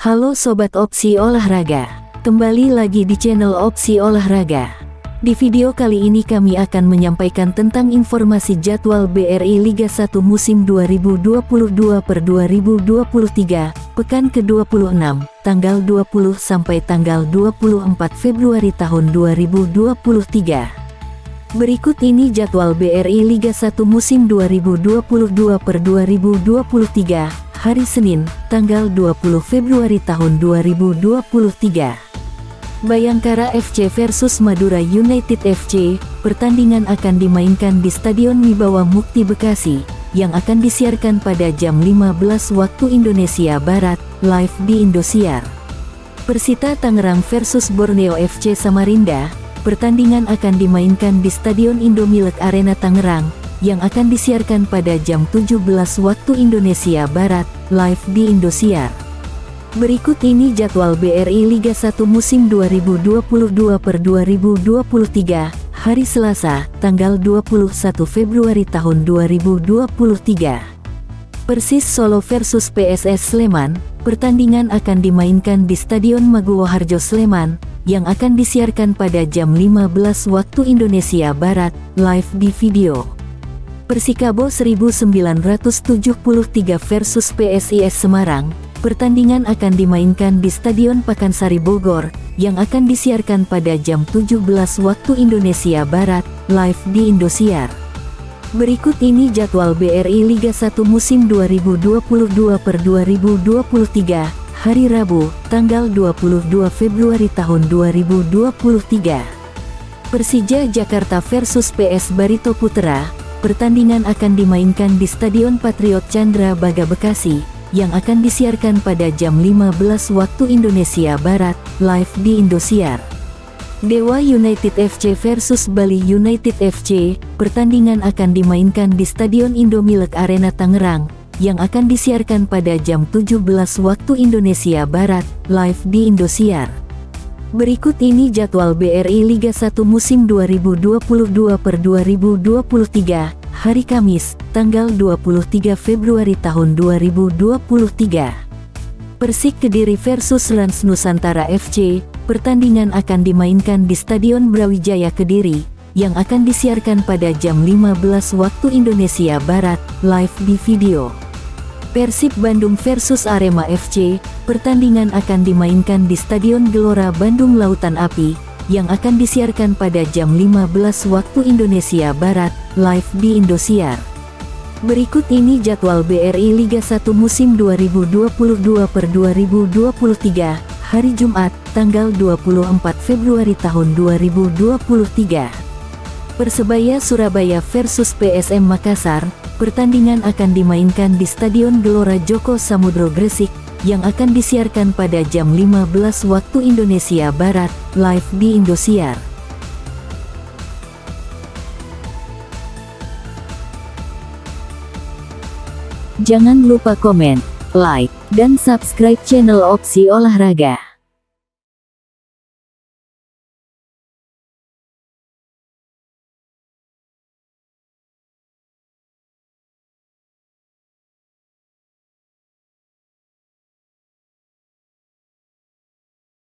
Halo Sobat Opsi Olahraga, kembali lagi di channel Opsi Olahraga. Di video kali ini kami akan menyampaikan tentang informasi jadwal BRI Liga 1 musim 2022/2023, pekan ke-26, tanggal 20 sampai tanggal 24 Februari tahun 2023. Berikut ini jadwal BRI Liga 1 musim 2022/2023, hari Senin, tanggal 20 Februari tahun 2023. Bayangkara FC versus Madura United FC, pertandingan akan dimainkan di Stadion Wibawa Mukti Bekasi, yang akan disiarkan pada jam 15 waktu Indonesia Barat, live di Indosiar. Persita Tangerang versus Borneo FC Samarinda, pertandingan akan dimainkan di Stadion Indomilk Arena Tangerang, yang akan disiarkan pada jam 17 waktu Indonesia Barat, live di Indosiar. Berikut ini jadwal BRI Liga 1 musim 2022/2023, hari Selasa, tanggal 21 Februari tahun 2023. Persis Solo versus PSS Sleman, pertandingan akan dimainkan di Stadion Maguwo Harjo Sleman, yang akan disiarkan pada jam 15 waktu Indonesia Barat, live di video. Persikabo 1973 versus PSIS Semarang, pertandingan akan dimainkan di Stadion Pakansari Bogor, yang akan disiarkan pada jam 17 waktu Indonesia Barat, live di Indosiar. Berikut ini jadwal BRI Liga 1 musim 2022/2023, hari Rabu, tanggal 22 Februari tahun 2023. Persija Jakarta versus PS Barito Putra, pertandingan akan dimainkan di Stadion Patriot Chandra Baga Bekasi, yang akan disiarkan pada jam 15 waktu Indonesia Barat, live di Indosiar. Dewa United FC versus Bali United FC, pertandingan akan dimainkan di Stadion Indomilk Arena Tangerang, yang akan disiarkan pada jam 17 waktu Indonesia Barat, live di Indosiar. Berikut ini jadwal BRI Liga 1 musim 2022/2023, hari Kamis, tanggal 23 Februari tahun 2023. Persik Kediri versus Rans Nusantara FC, pertandingan akan dimainkan di Stadion Brawijaya Kediri, yang akan disiarkan pada jam 15 waktu Indonesia Barat, live di video. Persib Bandung versus Arema FC, pertandingan akan dimainkan di Stadion Gelora Bandung Lautan Api, yang akan disiarkan pada jam 15 waktu Indonesia Barat, live di Indosiar. Berikut ini jadwal BRI Liga 1 musim 2022/2023, hari Jumat, tanggal 24 Februari tahun 2023. Persebaya Surabaya versus PSM Makassar, pertandingan akan dimainkan di Stadion Gelora Joko Samudro Gresik, yang akan disiarkan pada jam 15 waktu Indonesia Barat, live di Indosiar. Jangan lupa komen, like, dan subscribe channel Opsi Olahraga.